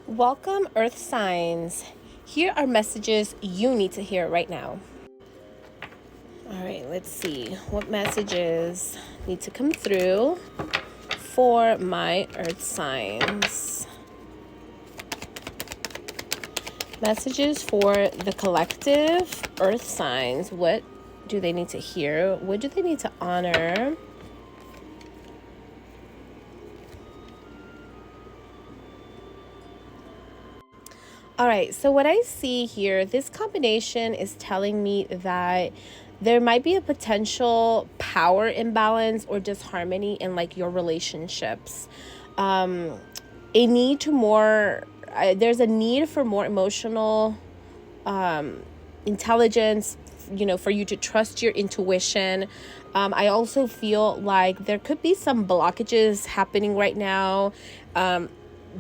Welcome, Earth signs. Here are messages you need to hear right now. All right, let's see what messages need to come through for my Earth signs. Messages for the collective Earth signs. What do they need to hear? What do they need to honor? All right, so what I see here, this combination is telling me that there might be a potential power imbalance or disharmony in like your relationships. A need to more, there's a need for more emotional intelligence, for you to trust your intuition. I also feel like there could be some blockages happening right now.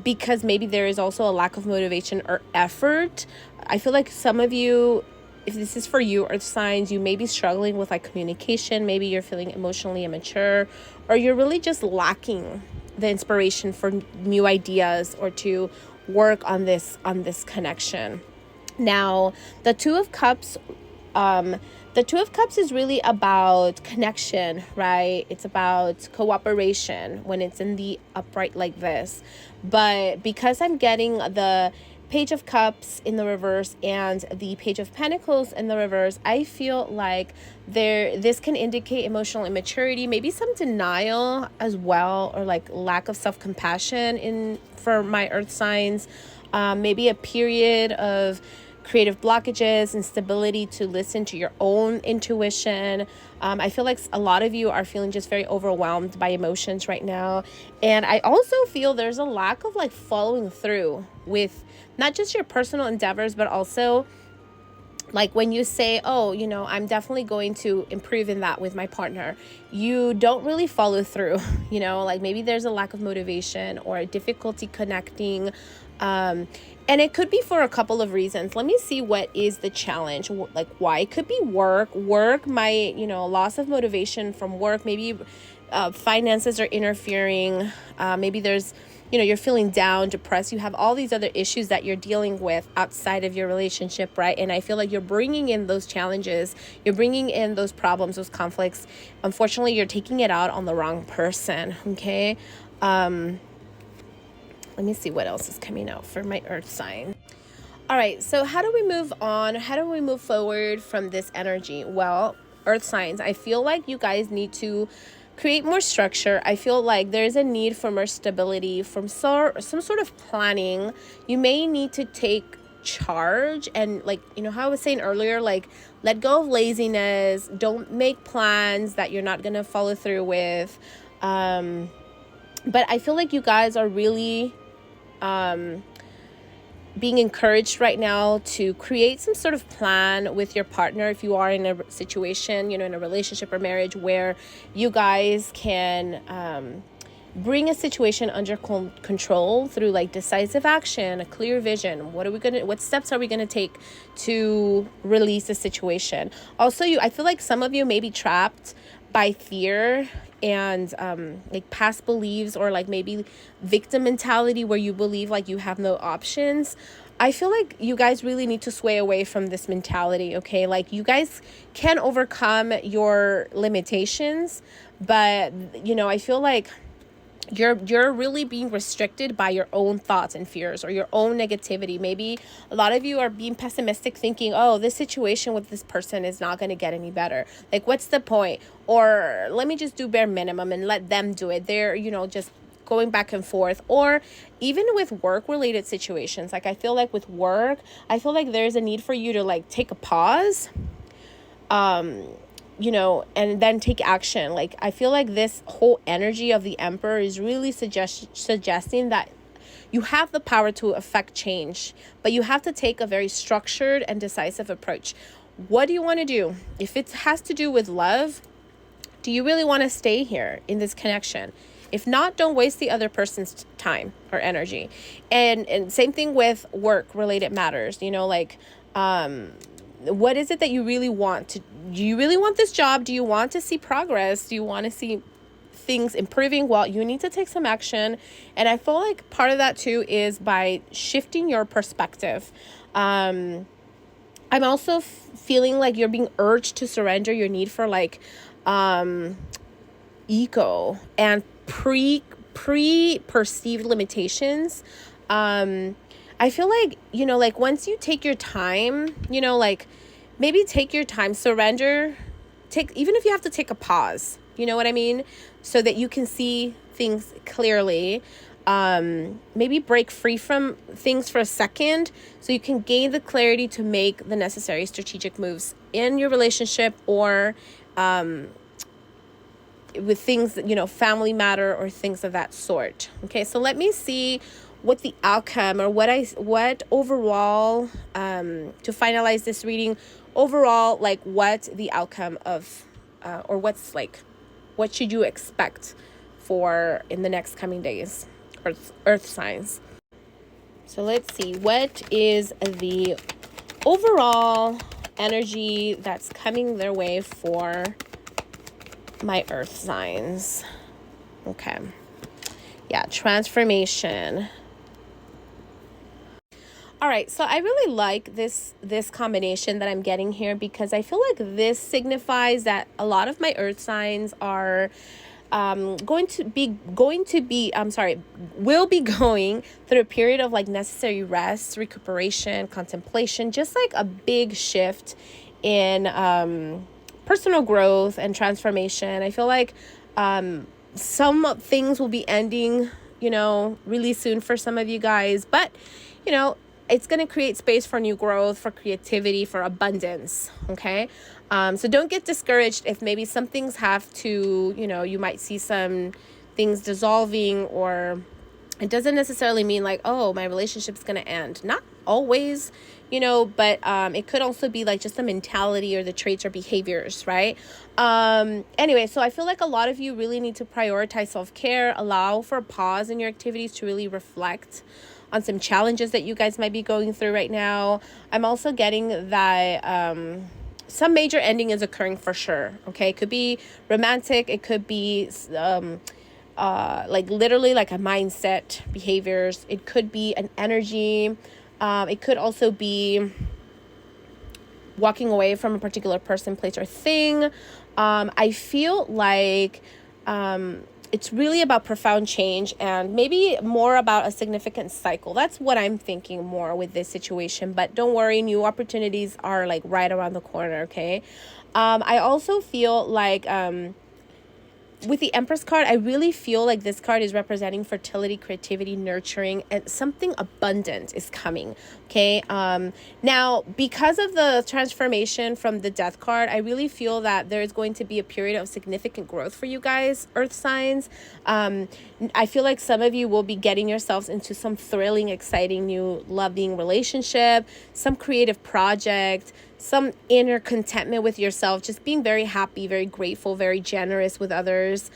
Because maybe there is also a lack of motivation or effort. I feel like some of you, if this is for you, Earth signs, you may be struggling with like communication. Maybe you're feeling emotionally immature, or you're really just lacking the inspiration for new ideas or to work on this connection. Now, the Two of Cups, the Two of Cups is really about connection, right? It's about cooperation when it's in the upright like this. But because I'm getting the Page of Cups in the reverse and the Page of Pentacles in the reverse, I feel like this can indicate emotional immaturity, maybe some denial as well, or like lack of self-compassion for my Earth signs. Maybe a period of creative blockages, instability to listen to your own intuition. I feel like a lot of you are feeling just very overwhelmed by emotions right now. And I also feel there's a lack of like following through with not just your personal endeavors, but also like when you say, oh, I'm definitely going to improve in that with my partner, you don't really follow through. Like maybe there's a lack of motivation or a difficulty connecting. And it could be for a couple of reasons. Let me see what is the challenge. Like why? It could be work, my, loss of motivation from work. Maybe finances are interfering. Maybe there's, you're feeling down, depressed. You have all these other issues that you're dealing with outside of your relationship, right? And I feel like you're bringing in those challenges. You're bringing in those problems, those conflicts. Unfortunately, you're taking it out on the wrong person, okay? Let me see what else is coming out for my Earth sign. All right, so how do we move on? How do we move forward from this energy? Well, Earth signs, I feel like you guys need to create more structure. I feel like there's a need for more stability, from some sort of planning. You may need to take charge and like, how I was saying earlier, like let go of laziness. Don't make plans that you're not going to follow through with. But I feel like you guys are really being encouraged right now to create some sort of plan with your partner if you are in a situation, in a relationship or marriage where you guys can bring a situation under control through like decisive action, a clear vision. What steps are we gonna take to release the situation? Also, I feel like some of you may be trapped by fear and like past beliefs, or like maybe victim mentality where you believe like you have no options. I feel like you guys really need to sway away from this mentality, okay? Like you guys can overcome your limitations, but I feel like you're really being restricted by your own thoughts and fears or your own negativity. Maybe a lot of you are being pessimistic, thinking, oh, this situation with this person is not going to get any better. Like, what's the point? Or let me just do bare minimum and let them do it. They're, just going back and forth. Or even with work related situations, like I feel like with work, I feel like there's a need for you to like take a pause, and then take action. Like I feel like this whole energy of the Emperor is really suggesting that you have the power to affect change, but you have to take a very structured and decisive approach. What do you want to do? If it has to do with love, do you really want to stay here in this connection? If not, don't waste the other person's time or energy. And same thing with work related matters, what is it that you really want do you really want this job? Do you want to see progress? Do you want to see things improving, well, you need to take some action. And I feel like part of that too is by shifting your perspective. I'm also feeling like you're being urged to surrender your need for like ego and pre-perceived limitations. I feel like, like once you take your time, like maybe take your time, surrender, even if you have to take a pause, you know what I mean? So that you can see things clearly. Maybe break free from things for a second so you can gain the clarity to make the necessary strategic moves in your relationship or with things, family matter or things of that sort. Okay, so let me see what the outcome or what overall, to finalize this reading, overall, like what the outcome of, or what should you expect for in the next coming days, earth signs. So let's see, what is the overall energy that's coming their way for my earth signs? Okay. Yeah, transformation. All right, so I really like this combination that I'm getting here because I feel like this signifies that a lot of my earth signs are will be going through a period of like necessary rest, recuperation, contemplation, just like a big shift in personal growth and transformation. I feel like some things will be ending, really soon for some of you guys, but it's going to create space for new growth, for creativity, for abundance. Okay. So don't get discouraged if maybe some things have to, you might see some things dissolving, or it doesn't necessarily mean like, oh, my relationship's going to end. Not always, but it could also be like just the mentality or the traits or behaviors, right? Anyway, so I feel like a lot of you really need to prioritize self-care, allow for a pause in your activities to really reflect on some challenges that you guys might be going through right now. I'm also getting that some major ending is occurring for sure. Okay, it could be romantic, it could be like literally like a mindset, behaviors. It could be an energy. It could also be walking away from a particular person, place, or thing. I feel like it's really about profound change and maybe more about a significant cycle. That's what I'm thinking more with this situation. But don't worry, new opportunities are like right around the corner, okay? I also feel like with the Empress card, I really feel like this card is representing fertility, creativity, nurturing, and something abundant is coming. Okay. Now, because of the transformation from the Death card, I really feel that there is going to be a period of significant growth for you guys, Earth signs. I feel like some of you will be getting yourselves into some thrilling, exciting, new, loving relationship, some creative project, some inner contentment with yourself, just being very happy, very grateful, very generous with others.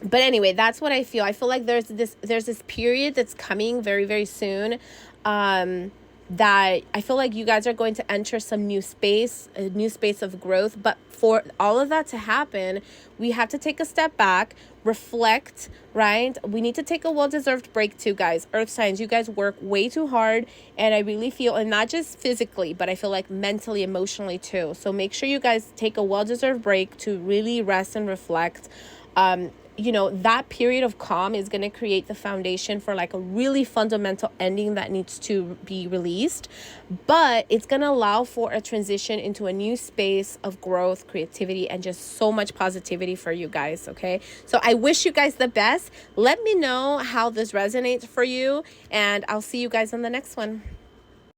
But anyway, that's what I feel. I feel like there's this period that's coming very, very soon, that I feel like you guys are going to enter some new space, a new space of growth. But for all of that to happen, we have to take a step back, reflect, right? We need to take a well-deserved break too, guys. Earth signs, you guys work way too hard. And I really feel, and not just physically, but I feel like mentally, emotionally too. So make sure you guys take a well-deserved break to really rest and reflect. That period of calm is going to create the foundation for like a really fundamental ending that needs to be released, but it's going to allow for a transition into a new space of growth, creativity, and just so much positivity for you guys. Okay. So I wish you guys the best. Let me know how this resonates for you, and I'll see you guys on the next one.